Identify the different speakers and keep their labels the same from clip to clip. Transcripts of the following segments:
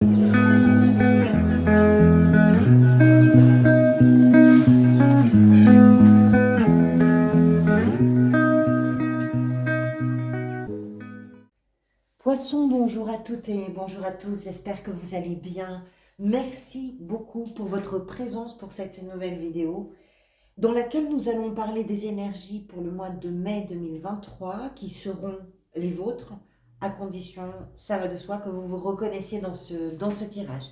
Speaker 1: Poisson, bonjour à toutes et bonjour à tous, j'espère que vous allez bien. Merci beaucoup pour votre présence pour cette nouvelle vidéo dans laquelle nous allons parler des énergies pour le mois de mai 2023 qui seront les vôtres, à condition, ça va de soi, que vous vous reconnaissiez dans ce tirage.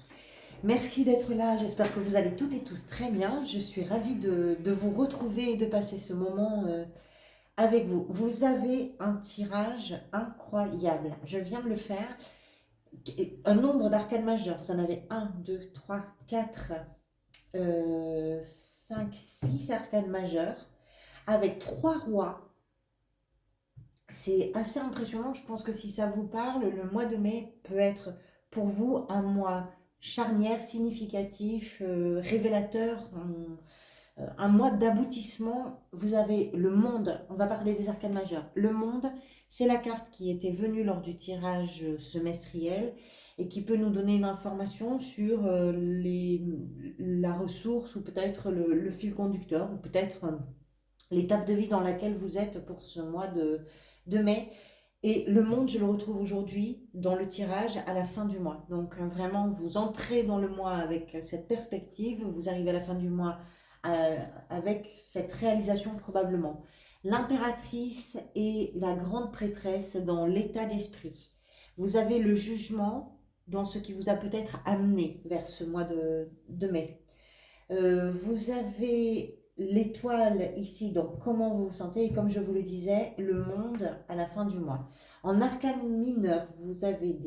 Speaker 1: Merci d'être là, j'espère que vous allez toutes et tous très bien. Je suis ravie de vous retrouver et de passer ce moment avec vous. Vous avez un tirage incroyable. Je viens de le faire. Un nombre d'arcades majeures. Vous en avez 1, 2, 3, 4, 5, 6 arcades majeures avec 3 rois. C'est assez impressionnant. Je pense que si ça vous parle, le mois de mai peut être pour vous un mois charnière, significatif, révélateur, un mois d'aboutissement. Vous avez le monde, on va parler des arcades majeures. Le monde, c'est la carte qui était venue lors du tirage semestriel et qui peut nous donner une information sur la ressource ou peut-être le fil conducteur ou peut-être l'étape de vie dans laquelle vous êtes pour ce mois de mai. Et le monde, je le retrouve aujourd'hui dans le tirage à la fin du mois. Donc vraiment, vous entrez dans le mois avec cette perspective, vous arrivez à la fin du mois avec cette réalisation probablement. L'impératrice et la grande prêtresse dans l'état d'esprit. Vous avez le jugement dans ce qui vous a peut-être amené vers ce mois de mai. Vous avez l'étoile ici, donc comment vous vous sentez, et comme je vous le disais, le monde à la fin du mois. En arcane mineur, vous avez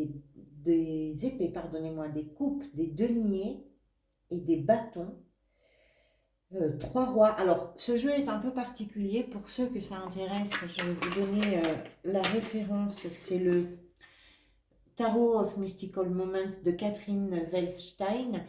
Speaker 1: des épées, pardonnez-moi, des coupes, des deniers et des bâtons. Trois rois. Alors, ce jeu est un peu particulier. Pour ceux que ça intéresse, je vais vous donner la référence. C'est le Tarot of Mystical Moments de Catherine Wellstein.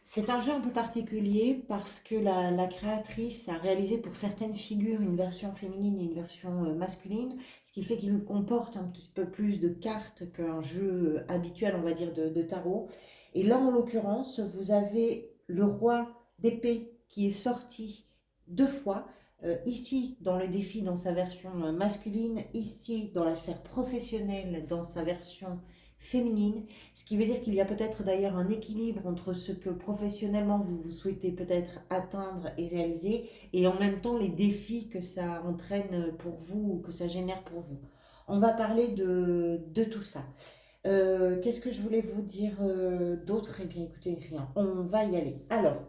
Speaker 1: C'est un jeu un peu particulier parce que la créatrice a réalisé pour certaines figures une version féminine et une version masculine, ce qui fait qu'il comporte un petit peu plus de cartes qu'un jeu habituel, on va dire, de tarot. Et là, en l'occurrence, vous avez le roi d'épée qui est sorti 2 fois, ici dans le défi dans sa version masculine, ici dans la sphère professionnelle dans sa version féminine. Ce qui veut dire qu'il y a peut-être d'ailleurs un équilibre entre ce que professionnellement vous souhaitez peut-être atteindre et réaliser et en même temps les défis que ça entraîne pour vous ou que ça génère pour vous. On va parler de tout ça. Qu'est-ce que je voulais vous dire d'autre? Eh bien écoutez, rien. On va y aller. Alors,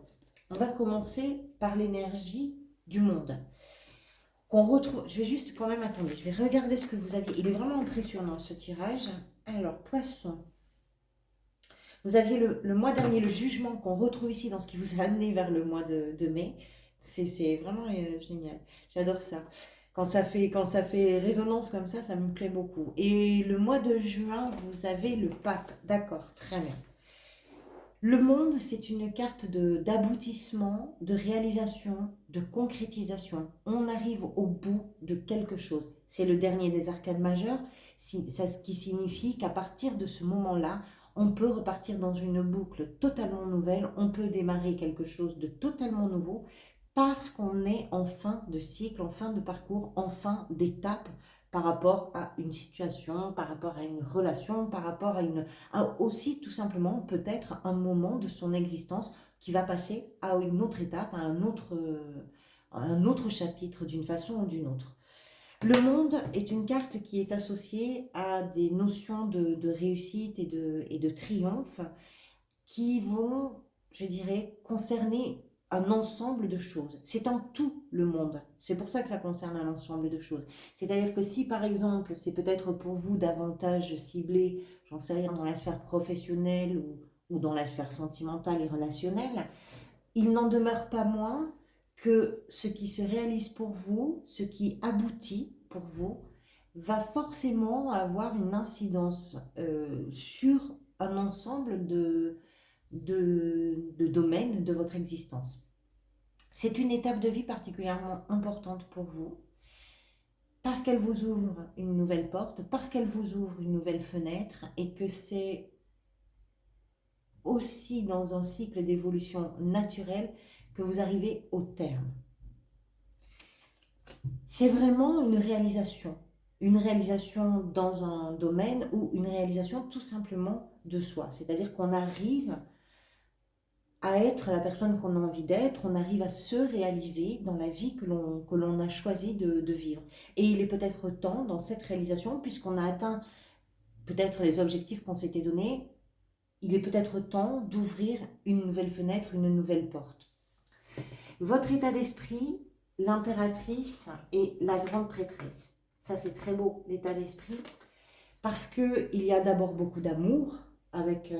Speaker 1: on va commencer par l'énergie du monde. Qu'on retrouve, je vais juste quand même attendre, je vais regarder ce que vous aviez. Il est vraiment impressionnant ce tirage. Alors, poisson. Vous aviez le mois dernier le jugement qu'on retrouve ici dans ce qui vous a amené vers le mois de mai. C'est vraiment génial. J'adore ça. Quand ça fait résonance comme ça me plaît beaucoup. Et le mois de juin, vous avez le pape. D'accord, très bien. Le monde, c'est une carte d'aboutissement, de réalisation, de concrétisation. On arrive au bout de quelque chose. C'est le dernier des arcades majeures, ce qui signifie qu'à partir de ce moment-là, on peut repartir dans une boucle totalement nouvelle, on peut démarrer quelque chose de totalement nouveau parce qu'on est en fin de cycle, en fin de parcours, en fin d'étape par rapport à une situation, par rapport à une relation, par rapport aussi tout simplement peut-être un moment de son existence qui va passer à une autre étape, à un autre chapitre d'une façon ou d'une autre. Le monde est une carte qui est associée à des notions de réussite et de triomphe qui vont, je dirais, concerner un ensemble de choses. C'est en tout le monde. C'est pour ça que ça concerne un ensemble de choses. C'est-à-dire que si, par exemple, c'est peut-être pour vous davantage ciblé, j'en sais rien, dans la sphère professionnelle ou dans la sphère sentimentale et relationnelle, il n'en demeure pas moins que ce qui se réalise pour vous, ce qui aboutit pour vous, va forcément avoir une incidence sur un ensemble de domaines de votre existence. C'est une étape de vie particulièrement importante pour vous parce qu'elle vous ouvre une nouvelle porte, parce qu'elle vous ouvre une nouvelle fenêtre et que c'est aussi dans un cycle d'évolution naturelle que vous arrivez au terme. C'est vraiment une réalisation dans un domaine ou une réalisation tout simplement de soi. C'est-à-dire qu'on arrive à être la personne qu'on a envie d'être, on arrive à se réaliser dans la vie que l'on a choisi de vivre. Et il est peut-être temps dans cette réalisation, puisqu'on a atteint peut-être les objectifs qu'on s'était donnés, il est peut-être temps d'ouvrir une nouvelle fenêtre, une nouvelle porte. Votre état d'esprit, l'impératrice et la grande prêtresse. Ça, c'est très beau, l'état d'esprit, parce qu'il y a d'abord beaucoup d'amour avec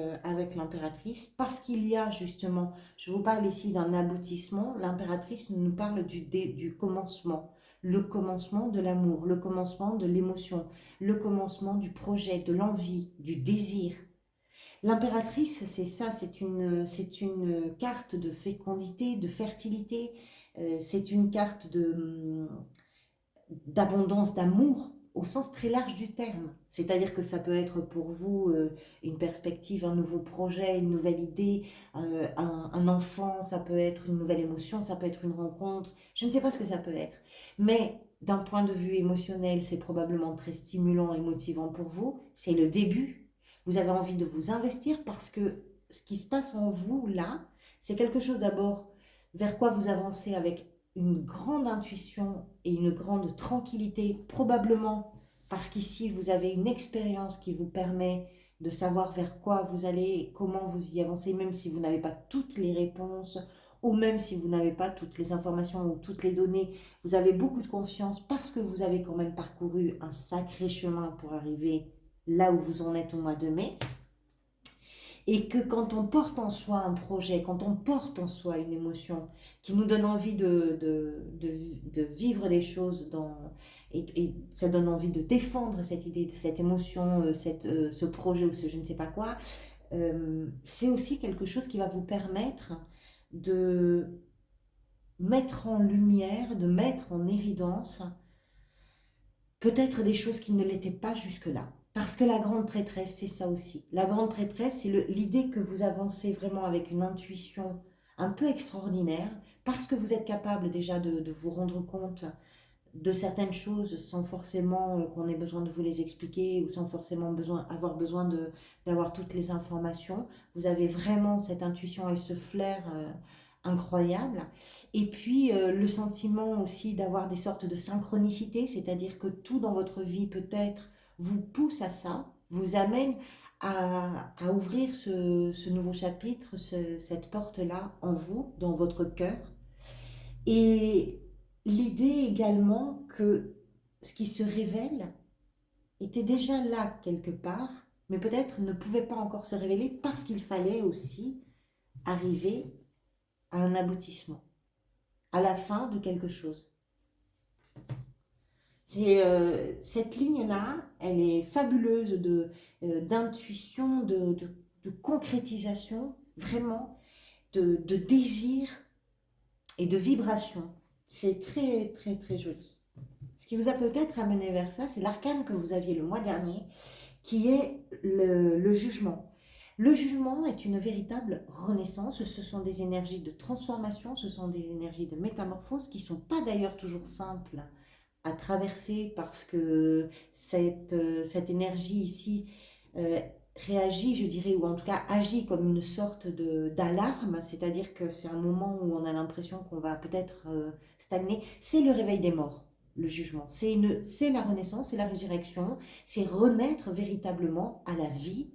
Speaker 1: l'impératrice, parce qu'il y a justement, je vous parle ici d'un aboutissement, l'impératrice nous parle du commencement, le commencement de l'amour, le commencement de l'émotion, le commencement du projet, de l'envie, du désir. L'impératrice, c'est ça, c'est une carte de fécondité, de fertilité, c'est une carte d'abondance, d'amour, au sens très large du terme. C'est-à-dire que ça peut être pour vous une perspective, un nouveau projet, une nouvelle idée, un enfant, ça peut être une nouvelle émotion, ça peut être une rencontre, je ne sais pas ce que ça peut être. Mais d'un point de vue émotionnel, c'est probablement très stimulant et motivant pour vous, c'est le début. Vous avez envie de vous investir parce que ce qui se passe en vous là, c'est quelque chose d'abord vers quoi vous avancez avec une grande intuition et une grande tranquillité, probablement parce qu'ici vous avez une expérience qui vous permet de savoir vers quoi vous allez, comment vous y avancez, même si vous n'avez pas toutes les réponses ou même si vous n'avez pas toutes les informations ou toutes les données, vous avez beaucoup de confiance parce que vous avez quand même parcouru un sacré chemin pour arriver là où vous en êtes au mois de mai. Et que quand on porte en soi un projet, quand on porte en soi une émotion qui nous donne envie de vivre les choses et ça donne envie de défendre cette idée, cette émotion, ce projet ou ce je ne sais pas quoi, c'est aussi quelque chose qui va vous permettre de mettre en lumière, de mettre en évidence peut-être des choses qui ne l'étaient pas jusque-là. Parce que la grande prêtresse, c'est ça aussi. La grande prêtresse, c'est l'idée que vous avancez vraiment avec une intuition un peu extraordinaire, parce que vous êtes capable déjà de vous rendre compte de certaines choses sans forcément qu'on ait besoin de vous les expliquer ou sans forcément avoir besoin d'avoir toutes les informations. Vous avez vraiment cette intuition et ce flair incroyable. Et puis le sentiment aussi d'avoir des sortes de synchronicité, c'est-à-dire que tout dans votre vie peut-être vous pousse à ça, vous amène à ouvrir ce nouveau chapitre, cette porte-là en vous, dans votre cœur. Et l'idée également que ce qui se révèle était déjà là quelque part, mais peut-être ne pouvait pas encore se révéler parce qu'il fallait aussi arriver à un aboutissement, à la fin de quelque chose. Cette ligne-là, elle est fabuleuse d'intuition, de concrétisation, vraiment, de désir et de vibration. C'est très, très, très joli. Ce qui vous a peut-être amené vers ça, c'est l'arcane que vous aviez le mois dernier, qui est le jugement. Le jugement est une véritable renaissance. Ce sont des énergies de transformation, ce sont des énergies de métamorphose qui ne sont pas d'ailleurs toujours simples à traverser parce que cette énergie ici réagit, je dirais, ou en tout cas agit comme une sorte d'alarme, c'est-à-dire que c'est un moment où on a l'impression qu'on va peut-être stagner. C'est le réveil des morts, le jugement. C'est la renaissance, c'est la résurrection, c'est renaître véritablement à la vie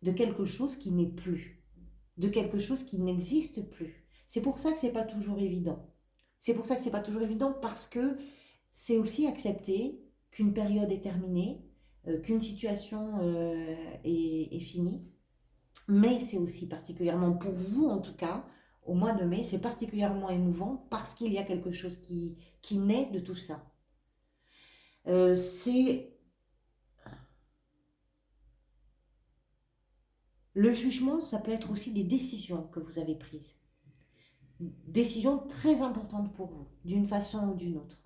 Speaker 1: de quelque chose qui n'est plus, de quelque chose qui n'existe plus. C'est pour ça que c'est pas toujours évident. C'est pour ça que c'est pas toujours évident parce que c'est aussi accepter qu'une période est terminée, qu'une situation est finie, mais c'est aussi particulièrement pour vous en tout cas, au mois de mai, c'est particulièrement émouvant parce qu'il y a quelque chose qui naît de tout ça. C'est le jugement, ça peut être aussi des décisions que vous avez prises. Décisions très importantes pour vous, d'une façon ou d'une autre.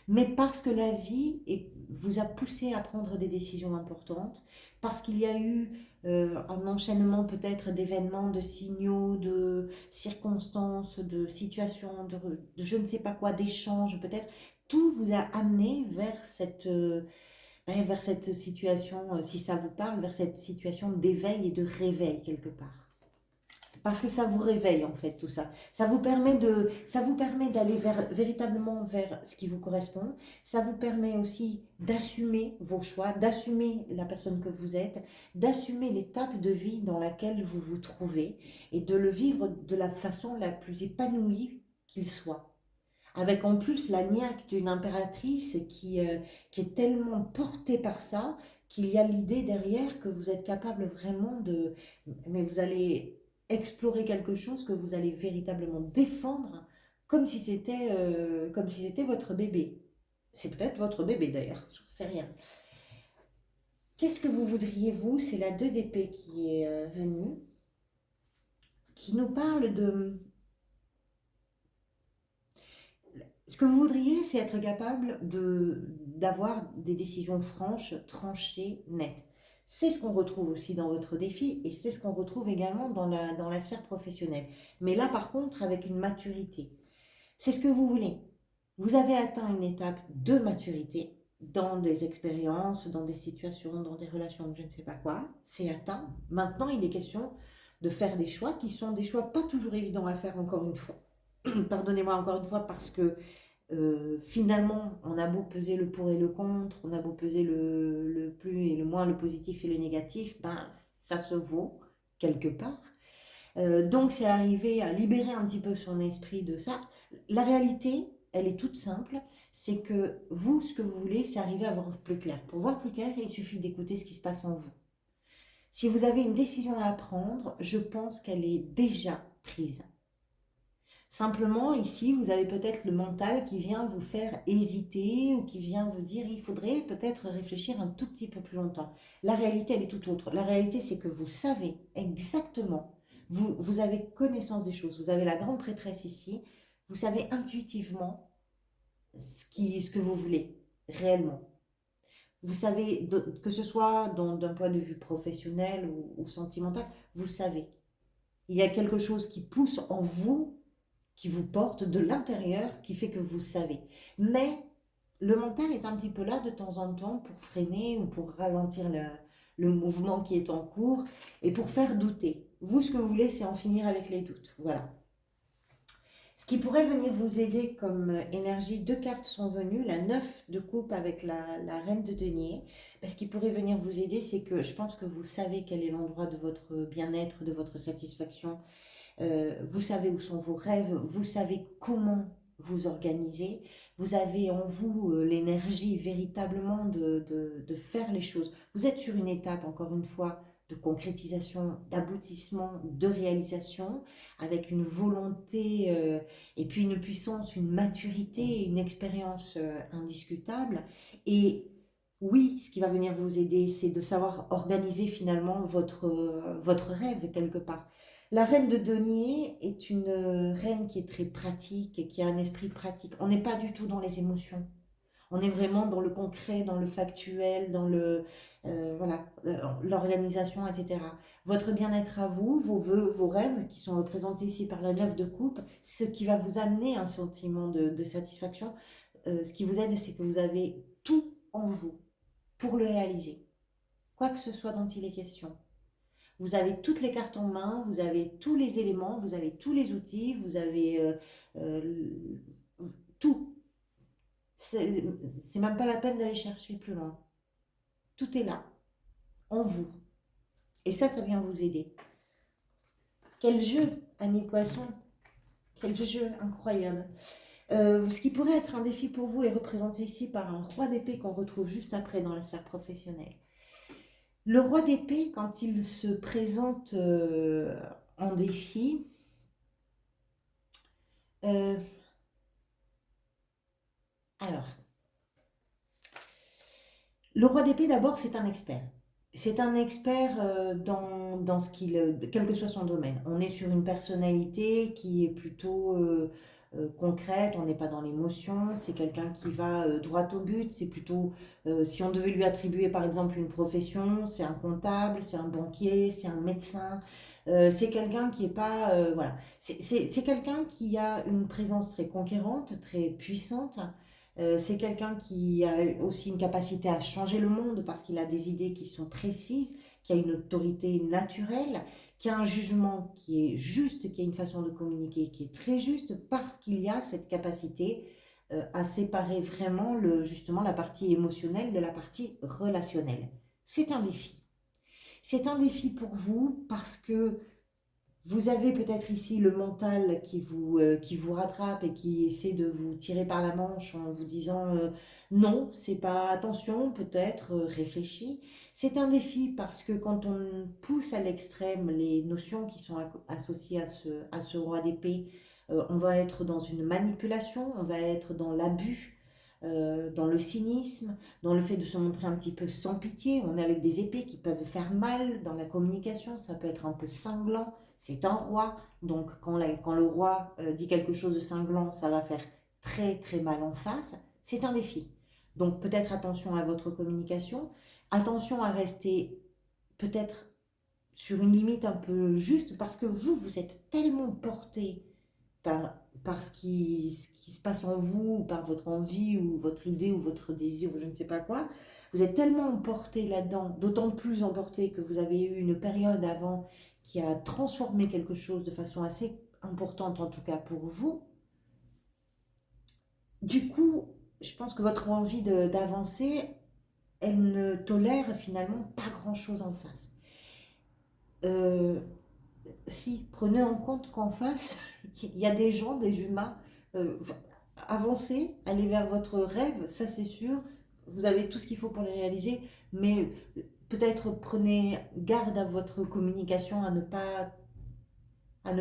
Speaker 1: mais parce que la vie vous a poussé à prendre des décisions importantes, parce qu'il y a eu un enchaînement peut-être d'événements, de signaux, de circonstances, de situations, de je ne sais pas quoi, d'échanges peut-être. Tout vous a amené vers cette situation, si ça vous parle, vers cette situation d'éveil et de réveil quelque part. Parce que ça vous réveille en fait tout ça. Ça vous permet d'aller véritablement vers ce qui vous correspond. Ça vous permet aussi d'assumer vos choix, d'assumer la personne que vous êtes, d'assumer l'étape de vie dans laquelle vous vous trouvez et de le vivre de la façon la plus épanouie qu'il soit. Avec en plus la niaque d'une impératrice qui est tellement portée par ça qu'il y a l'idée derrière que vous êtes capable vraiment de... Mais vous allez explorer quelque chose que vous allez véritablement défendre comme si c'était votre bébé. C'est peut-être votre bébé d'ailleurs, je ne sais rien. Qu'est-ce que vous voudriez, vous? C'est la 2 d'épée qui est venue, qui nous parle de... Ce que vous voudriez, c'est être capable d'avoir des décisions franches, tranchées, nettes. C'est ce qu'on retrouve aussi dans votre défi et c'est ce qu'on retrouve également dans la sphère professionnelle. Mais là, par contre, avec une maturité. C'est ce que vous voulez. Vous avez atteint une étape de maturité dans des expériences, dans des situations, dans des relations, je ne sais pas quoi. C'est atteint. Maintenant, il est question de faire des choix qui sont des choix pas toujours évidents à faire encore une fois. Pardonnez-moi encore une fois parce que finalement, on a beau peser le pour et le contre, on a beau peser le plus et le moins, le positif et le négatif, ben, ça se vaut quelque part. Donc, c'est arriver à libérer un petit peu son esprit de ça. La réalité, elle est toute simple, c'est que vous, ce que vous voulez, c'est arriver à voir plus clair. Pour voir plus clair, il suffit d'écouter ce qui se passe en vous. Si vous avez une décision à prendre, je pense qu'elle est déjà prise. Simplement, ici, vous avez peut-être le mental qui vient vous faire hésiter ou qui vient vous dire il faudrait peut-être réfléchir un tout petit peu plus longtemps. La réalité, elle est tout autre. La réalité, c'est que vous savez exactement, vous avez connaissance des choses. Vous avez la grande prêtresse ici. Vous savez intuitivement ce que vous voulez réellement. Vous savez, que ce soit d'un point de vue professionnel ou sentimental, vous savez. Il y a quelque chose qui pousse en vous qui vous porte de l'intérieur, qui fait que vous savez. Mais le mental est un petit peu là de temps en temps pour freiner ou pour ralentir le mouvement qui est en cours et pour faire douter. Vous, ce que vous voulez, c'est en finir avec les doutes. Voilà. Ce qui pourrait venir vous aider comme énergie, 2 cartes sont venues, la 9 de coupe avec la reine de denier. Ce qui pourrait venir vous aider, c'est que je pense que vous savez quel est l'endroit de votre bien-être, de votre satisfaction, vous savez où sont vos rêves, vous savez comment vous organiser, vous avez en vous l'énergie véritablement de faire les choses. Vous êtes sur une étape, encore une fois, de concrétisation, d'aboutissement, de réalisation, avec une volonté et puis une puissance, une maturité, une expérience indiscutable. Et oui, ce qui va venir vous aider, c'est de savoir organiser finalement votre rêve quelque part. La reine de denier est une reine qui est très pratique et qui a un esprit pratique. On n'est pas du tout dans les émotions. On est vraiment dans le concret, dans le factuel, dans voilà, l'organisation, etc. Votre bien-être à vous, vos vœux, vos rêves, qui sont représentés ici par la 9 de coupe, ce qui va vous amener un sentiment de satisfaction, ce qui vous aide, c'est que vous avez tout en vous pour le réaliser, quoi que ce soit dont il est question. Vous avez toutes les cartes en main, vous avez tous les éléments, vous avez tous les outils, vous avez euh, tout. C'est même pas la peine d'aller chercher plus loin. Tout est là, en vous. Et ça vient vous aider. Quel jeu, amis poissons. Quel jeu incroyable. Ce qui pourrait être un défi pour vous est représenté ici par un roi d'épée qu'on retrouve juste après dans la sphère professionnelle. Le roi d'épée, quand il se présente en défi, alors, le roi d'épée, d'abord, c'est un expert. C'est un expert dans ce quel que soit son domaine. On est sur une personnalité qui est plutôt concrète, on n'est pas dans l'émotion, c'est quelqu'un qui va droit au but, c'est plutôt, si on devait lui attribuer par exemple une profession, c'est un comptable, c'est un banquier, c'est un médecin, c'est quelqu'un qui est pas, voilà, c'est quelqu'un qui a une présence très conquérante, très puissante, c'est quelqu'un qui a aussi une capacité à changer le monde parce qu'il a des idées qui sont précises, qui a une autorité naturelle, qui a un jugement qui est juste, qui a une façon de communiquer qui est très juste, parce qu'il y a cette capacité à séparer vraiment justement la partie émotionnelle de la partie relationnelle. C'est un défi. C'est un défi pour vous parce que vous avez peut-être ici le mental qui vous rattrape et qui essaie de vous tirer par la manche en vous disant non, c'est pas attention, peut-être réfléchis. C'est un défi parce que quand on pousse à l'extrême les notions qui sont associées à ce roi d'épée, on va être dans une manipulation, on va être dans l'abus, dans le cynisme, dans le fait de se montrer un petit peu sans pitié. On est avec des épées qui peuvent faire mal dans la communication, ça peut être un peu cinglant. C'est un roi, donc quand le roi dit quelque chose de cinglant, ça va faire très très mal en face. C'est un défi. Donc peut-être attention à votre communication, attention à rester peut-être sur une limite un peu juste, parce que vous êtes tellement porté par ce qui se passe en vous, ou par votre envie, ou votre idée, ou votre désir, ou je ne sais pas quoi. Vous êtes tellement emporté là-dedans, d'autant plus emporté que vous avez eu une période avant qui a transformé quelque chose de façon assez importante, en tout cas pour vous. Du coup, je pense que votre envie d'avancer, elle ne tolère finalement pas grand-chose en face. Euh, Si, prenez en compte qu'en face, il y a des gens, des humains. euh, Avancez, allez vers votre rêve, ça c'est sûr. Vous avez tout ce qu'il faut pour le réaliser, mais peut-être prenez garde à votre communication, à ne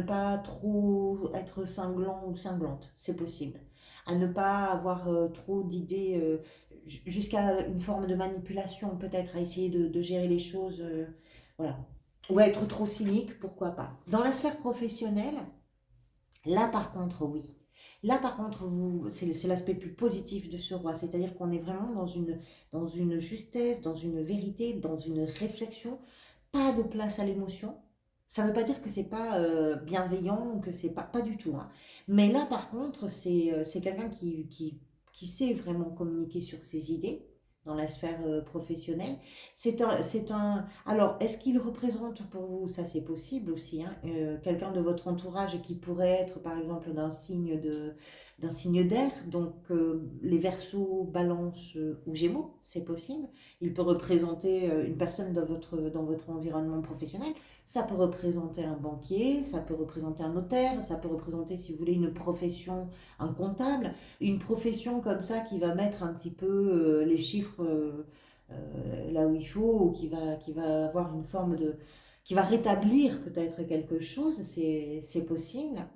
Speaker 1: pas trop être cinglant ou cinglante, c'est possible. À ne pas avoir trop d'idées, jusqu'à une forme de manipulation, peut-être, à essayer de gérer les choses. Voilà. Ou à être trop cynique, pourquoi pas. Dans la sphère professionnelle, là par contre, oui. Là par contre, c'est l'aspect plus positif de ce roi, c'est-à-dire qu'on est vraiment dans une justesse, dans une vérité, dans une réflexion, pas de place à l'émotion. Ça ne veut pas dire que c'est pas bienveillant ou que c'est pas du tout, hein. Mais là, par contre, c'est quelqu'un qui sait vraiment communiquer sur ses idées dans la sphère professionnelle. Alors, est-ce qu'il représente pour vous, ça c'est possible aussi, hein, quelqu'un de votre entourage qui pourrait être par exemple d'un signe d'air, donc les Verseaux, Balance ou Gémeaux, c'est possible. Il peut représenter une personne dans votre environnement professionnel. Ça peut représenter un banquier, ça peut représenter un notaire, ça peut représenter, si vous voulez, une profession, un comptable, une profession comme ça qui va mettre un petit peu les chiffres là où il faut, ou qui va avoir une forme qui va rétablir peut-être quelque chose, c'est possible.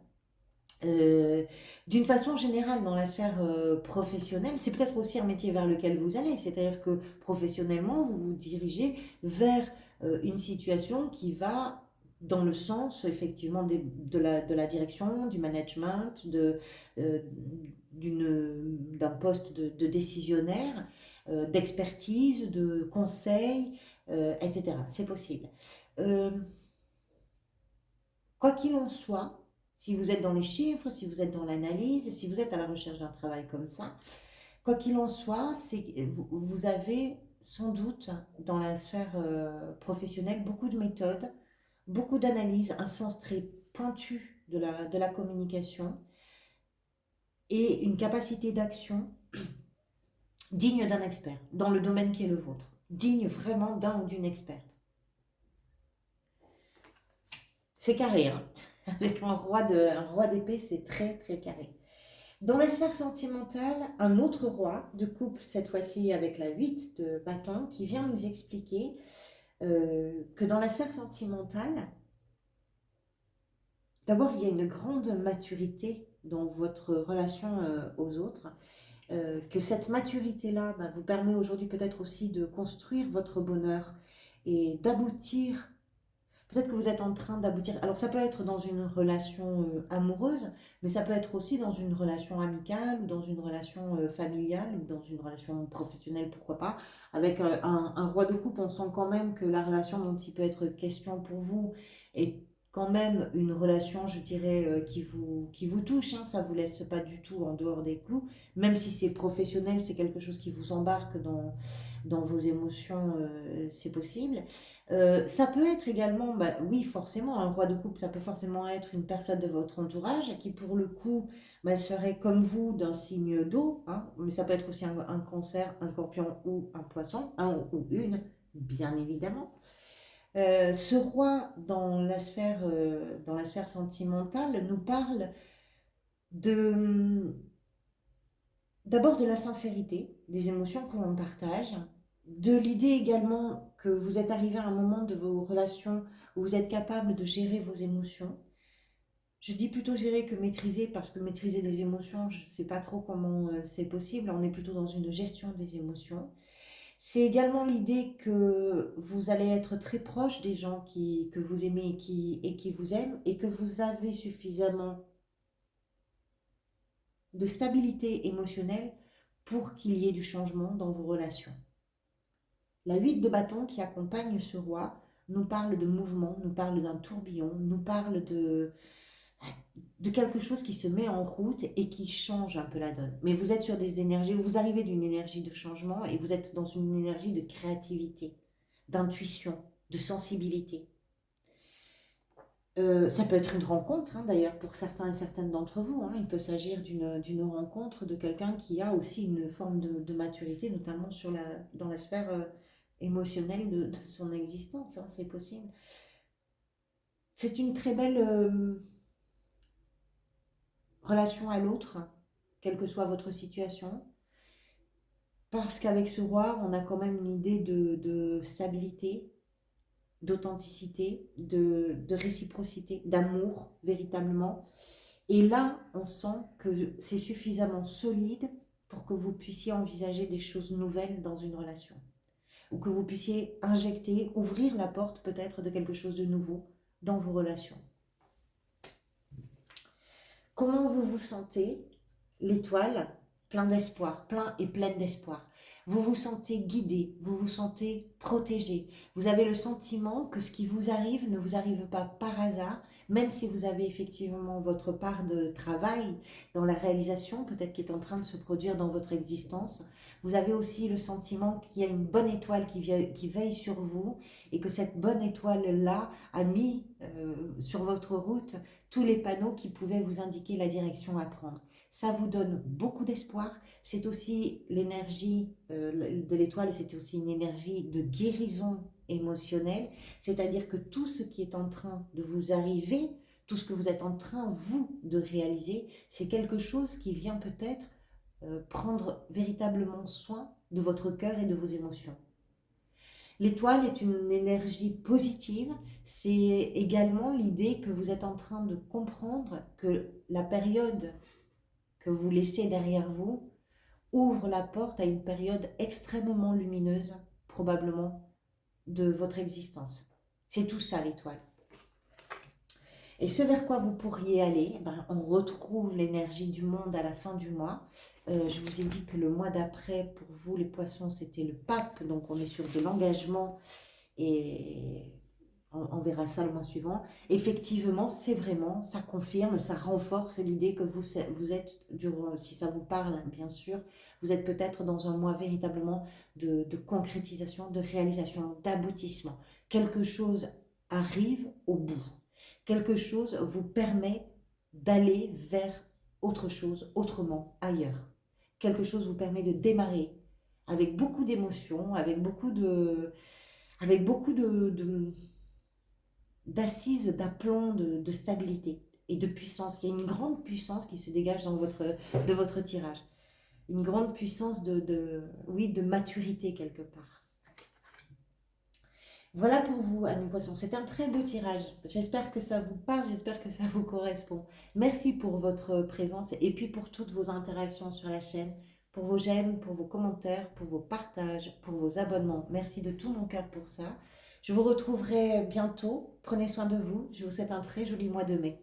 Speaker 1: Euh, D'une façon générale, dans la sphère professionnelle, c'est peut-être aussi un métier vers lequel vous allez, c'est-à-dire que professionnellement, vous vous dirigez vers une situation qui va dans le sens effectivement de la direction, du management, euh, d'un poste de décisionnaire, d'expertise, de conseil, etc. C'est possible. Euh, Quoi qu'il en soit, si vous êtes dans les chiffres, si vous êtes dans l'analyse, si vous êtes à la recherche d'un travail comme ça, quoi qu'il en soit, vous avez sans doute dans la sphère professionnelle beaucoup de méthodes, beaucoup d'analyses, un sens très pointu de la communication et une capacité d'action digne d'un expert dans le domaine qui est le vôtre, digne vraiment d'un ou d'une experte. C'est carré, hein. Avec un roi d'épée, c'est très très carré. Dans la sphère sentimentale, un autre roi de coupe, cette fois-ci avec la 8 de bâton, qui vient nous expliquer que dans la sphère sentimentale, d'abord, il y a une grande maturité dans votre relation aux autres, que cette maturité-là vous permet aujourd'hui peut-être aussi de construire votre bonheur et d'aboutir. Peut-être que vous êtes en train d'aboutir. Alors ça peut être dans une relation amoureuse, mais ça peut être aussi dans une relation amicale ou dans une relation familiale ou dans une relation professionnelle, pourquoi pas. Avec un roi de coupe, on sent quand même que la relation dont il peut être question pour vous est quand même une relation, je dirais, qui vous touche, hein, ça vous laisse pas du tout en dehors des clous, même si c'est professionnel, c'est quelque chose qui vous embarque dans vos émotions, c'est possible. Ça peut être également, bah, oui, forcément, un roi de coupe, ça peut forcément être une personne de votre entourage qui, pour le coup, bah, serait comme vous d'un signe d'eau, hein, mais ça peut être aussi un cancer, un scorpion ou un poisson, un ou une, bien évidemment. Ce roi dans la sphère sentimentale nous parle de, d'abord de la sincérité, des émotions que l'on partage, de l'idée également que vous êtes arrivé à un moment de vos relations où vous êtes capable de gérer vos émotions. Je dis plutôt gérer que maîtriser, parce que maîtriser des émotions, je ne sais pas trop comment c'est possible. On est plutôt dans une gestion des émotions. C'est également l'idée que vous allez être très proche des gens que vous aimez et qui vous aiment, et que vous avez suffisamment de stabilité émotionnelle pour qu'il y ait du changement dans vos relations. La 8 de bâton qui accompagne ce roi nous parle de mouvement, nous parle d'un tourbillon, nous parle de quelque chose qui se met en route et qui change un peu la donne. Mais vous êtes sur des énergies, vous arrivez d'une énergie de changement et vous êtes dans une énergie de créativité, d'intuition, de sensibilité. Ça peut être une rencontre, hein, d'ailleurs, pour certains et certaines d'entre vous, hein. Il peut s'agir d'une rencontre de quelqu'un qui a aussi une forme de maturité, notamment dans la sphère émotionnelle de son existence, hein, c'est possible. C'est une très belle relation à l'autre, quelle que soit votre situation, parce qu'avec ce roi, on a quand même une idée de stabilité, d'authenticité, de réciprocité, d'amour, véritablement. Et là, on sent que c'est suffisamment solide pour que vous puissiez envisager des choses nouvelles dans une relation. Ou que vous puissiez injecter, ouvrir la porte peut-être de quelque chose de nouveau dans vos relations. Comment vous vous sentez? L'étoile, plein d'espoir, plein et pleine d'espoir. Vous vous sentez guidé, vous vous sentez protégé. Vous avez le sentiment que ce qui vous arrive ne vous arrive pas par hasard, même si vous avez effectivement votre part de travail dans la réalisation, peut-être qui est en train de se produire dans votre existence. Vous avez aussi le sentiment qu'il y a une bonne étoile qui veille sur vous et que cette bonne étoile-là a mis sur votre route tous les panneaux qui pouvaient vous indiquer la direction à prendre. Ça vous donne beaucoup d'espoir. C'est aussi l'énergie de l'étoile et c'est aussi une énergie de guérison émotionnelle. C'est-à-dire que tout ce qui est en train de vous arriver, tout ce que vous êtes en train, vous, de réaliser, c'est quelque chose qui vient peut-être prendre véritablement soin de votre cœur et de vos émotions. L'étoile est une énergie positive. C'est également l'idée que vous êtes en train de comprendre que la période que vous laissez derrière vous ouvre la porte à une période extrêmement lumineuse, probablement, de votre existence. C'est tout ça l'étoile. Et ce vers quoi vous pourriez aller, ben, on retrouve l'énergie du monde à la fin du mois. Je vous ai dit que le mois d'après, pour vous les poissons, c'était le pape, donc on est sur de l'engagement et on verra ça le mois suivant. Effectivement, c'est vraiment, ça confirme, ça renforce l'idée que vous êtes, si ça vous parle, bien sûr, vous êtes peut-être dans un mois véritablement de concrétisation, de réalisation, d'aboutissement. Quelque chose arrive au bout. Quelque chose vous permet d'aller vers autre chose, autrement, ailleurs. Quelque chose vous permet de démarrer avec beaucoup d'émotions, avec beaucoup d'assises, d'aplomb, de stabilité et de puissance. Il y a une grande puissance qui se dégage de votre tirage. Une grande puissance oui, de maturité quelque part. Voilà pour vous, Annie Poisson. C'est un très beau tirage. J'espère que ça vous parle, j'espère que ça vous correspond. Merci pour votre présence et puis pour toutes vos interactions sur la chaîne, pour vos j'aime, pour vos commentaires, pour vos partages, pour vos abonnements. Merci de tout mon cœur pour ça. Je vous retrouverai bientôt. Prenez soin de vous. Je vous souhaite un très joli mois de mai.